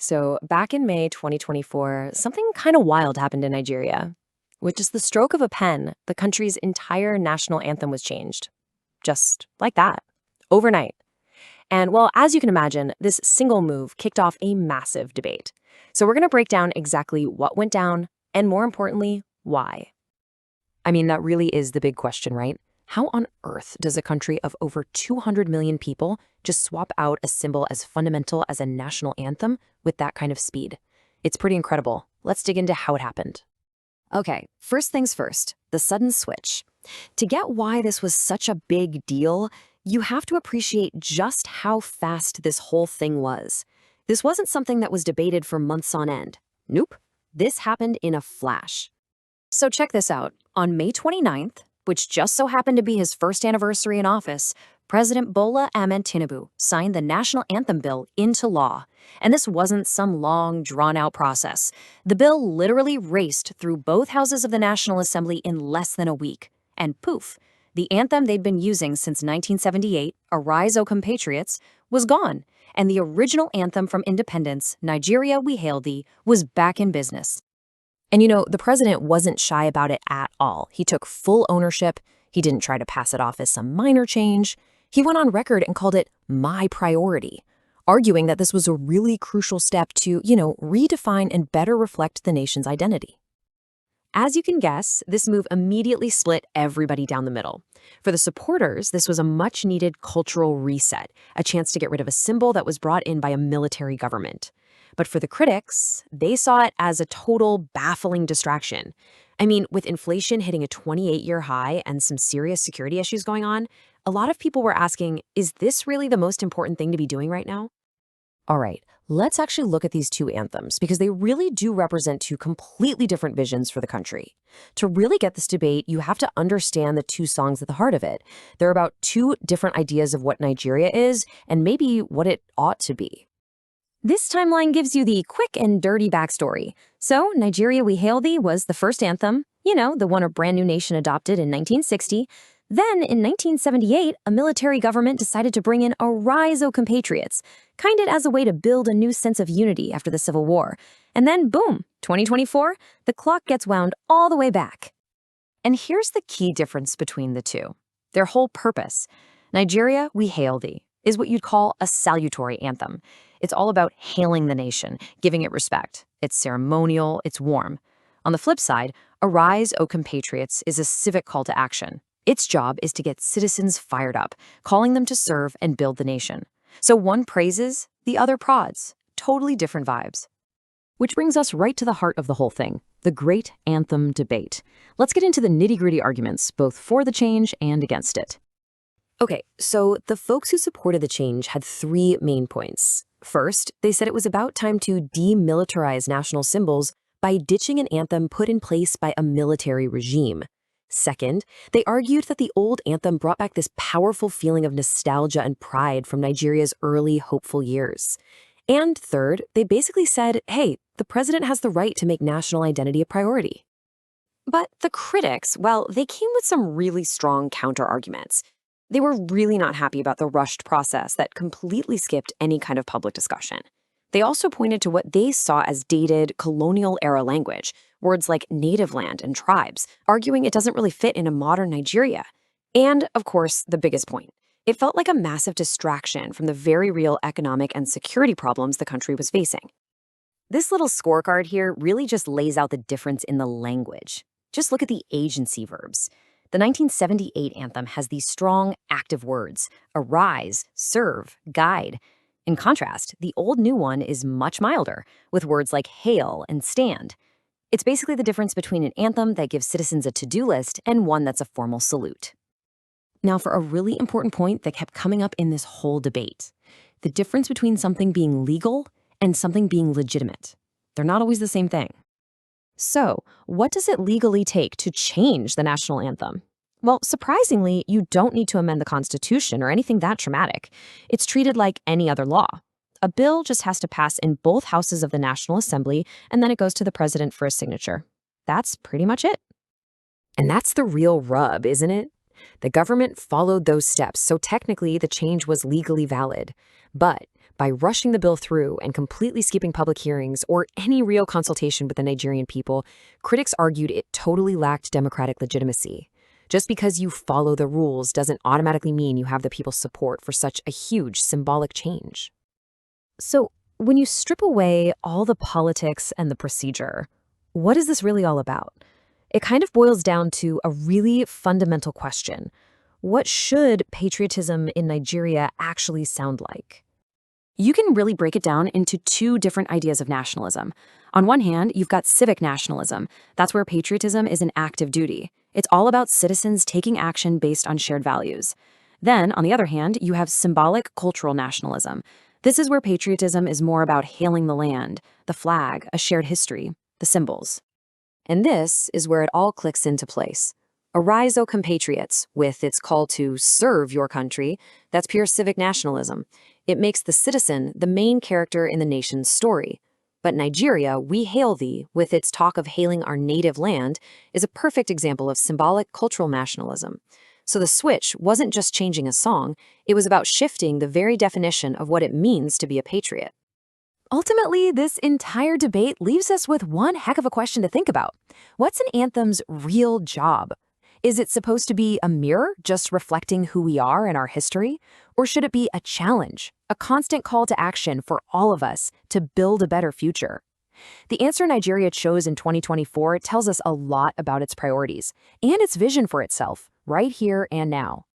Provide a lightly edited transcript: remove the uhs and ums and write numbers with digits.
So, back in May 2024, something kind of wild happened in Nigeria. With just the stroke of a pen, the country's entire national anthem was changed. Just like that, overnight. And well, as you can imagine, this single move kicked off a massive debate. So, we're going to break down exactly what went down, and more importantly, why. I mean, that really is the big question, right? How on earth does a country of over 200 million people just swap out a symbol as fundamental as a national anthem with that kind of speed? It's pretty incredible. Let's dig into how it happened. Okay, first things first, the sudden switch. To get why this was such a big deal, you have to appreciate just how fast this whole thing was. This wasn't something that was debated for months on end. Nope, this happened in a flash. So check this out. On May 29th, which just so happened to be his first anniversary in office, President Bola Ahmed Tinubu signed the National Anthem bill into law. And this wasn't some long, drawn-out process. The bill literally raced through both houses of the National Assembly in less than a week. And poof, the anthem they'd been using since 1978, Arise, O Compatriots, was gone. And the original anthem from independence, Nigeria We Hail Thee, was back in business. And you know, the president wasn't shy about it at all. He took full ownership. He didn't try to pass it off as some minor change. He went on record and called it my priority, arguing that this was a really crucial step to, redefine and better reflect the nation's identity. As you can guess, this move immediately split everybody down the middle. For the supporters, this was a much-needed cultural reset, a chance to get rid of a symbol that was brought in by a military government. But for the critics, they saw it as a total baffling distraction. I mean, with inflation hitting a 28-year high and some serious security issues going on, a lot of people were asking, is this really the most important thing to be doing right now? All right, let's actually look at these two anthems because they really do represent two completely different visions for the country. To really get this debate, you have to understand the two songs at the heart of it. They're about two different ideas of what Nigeria is and maybe what it ought to be. This timeline gives you the quick and dirty backstory. So, Nigeria We Hail Thee was the first anthem, the one a brand new nation adopted in 1960. Then, in 1978, a military government decided to bring in Arise, O Compatriots, kind of as a way to build a new sense of unity after the Civil War. And then, boom, 2024, the clock gets wound all the way back. And here's the key difference between the two. Their whole purpose. Nigeria We Hail Thee is what you'd call a salutary anthem. It's all about hailing the nation, giving it respect. It's ceremonial, it's warm. On the flip side, Arise, O Compatriots is a civic call to action. Its job is to get citizens fired up, calling them to serve and build the nation. So one praises, the other prods. Totally different vibes. Which brings us right to the heart of the whole thing, the great anthem debate. Let's get into the nitty-gritty arguments, both for the change and against it. Okay, so the folks who supported the change had three main points. First, they said it was about time to demilitarize national symbols by ditching an anthem put in place by a military regime. Second, they argued that the old anthem brought back this powerful feeling of nostalgia and pride from Nigeria's early, hopeful years. And third, they basically said, hey, the president has the right to make national identity a priority. But the critics, well, they came with some really strong counter-arguments. They were really not happy about the rushed process that completely skipped any kind of public discussion. They also pointed to what they saw as dated colonial-era language, words like native land and tribes, arguing it doesn't really fit in a modern Nigeria. And, of course, the biggest point. It felt like a massive distraction from the very real economic and security problems the country was facing. This little scorecard here really just lays out the difference in the language. Just look at the agency verbs. The 1978 anthem has these strong, active words: arise, serve, guide. In contrast, the old new one is much milder, with words like hail and stand. It's basically the difference between an anthem that gives citizens a to-do list and one that's a formal salute. Now, for a really important point that kept coming up in this whole debate, the difference between something being legal and something being legitimate. They're not always the same thing. So, what does it legally take to change the national anthem? Well, surprisingly, you don't need to amend the Constitution or anything that dramatic. It's treated like any other law. A bill just has to pass in both houses of the National Assembly, and then it goes to the president for a signature. That's pretty much it. And that's the real rub, isn't it? The government followed those steps, so technically the change was legally valid. But by rushing the bill through and completely skipping public hearings or any real consultation with the Nigerian people, critics argued it totally lacked democratic legitimacy. Just because you follow the rules doesn't automatically mean you have the people's support for such a huge symbolic change. So, when you strip away all the politics and the procedure, what is this really all about? It kind of boils down to a really fundamental question. What should patriotism in Nigeria actually sound like? You can really break it down into two different ideas of nationalism. On one hand, you've got civic nationalism. That's where patriotism is an act of duty. It's all about citizens taking action based on shared values. Then, on the other hand, you have symbolic cultural nationalism. This is where patriotism is more about hailing the land, the flag, a shared history, the symbols. And this is where it all clicks into place. Arise, O Compatriots, with its call to serve your country, that's pure civic nationalism. It makes the citizen the main character in the nation's story. But Nigeria, we hail thee, with its talk of hailing our native land, is a perfect example of symbolic cultural nationalism. So the switch wasn't just changing a song, it was about shifting the very definition of what it means to be a patriot. Ultimately, this entire debate leaves us with one heck of a question to think about. What's an anthem's real job? Is it supposed to be a mirror, just reflecting who we are and our history? Or should it be a challenge, a constant call to action for all of us to build a better future? The answer Nigeria chose in 2024 tells us a lot about its priorities and its vision for itself, right here and now.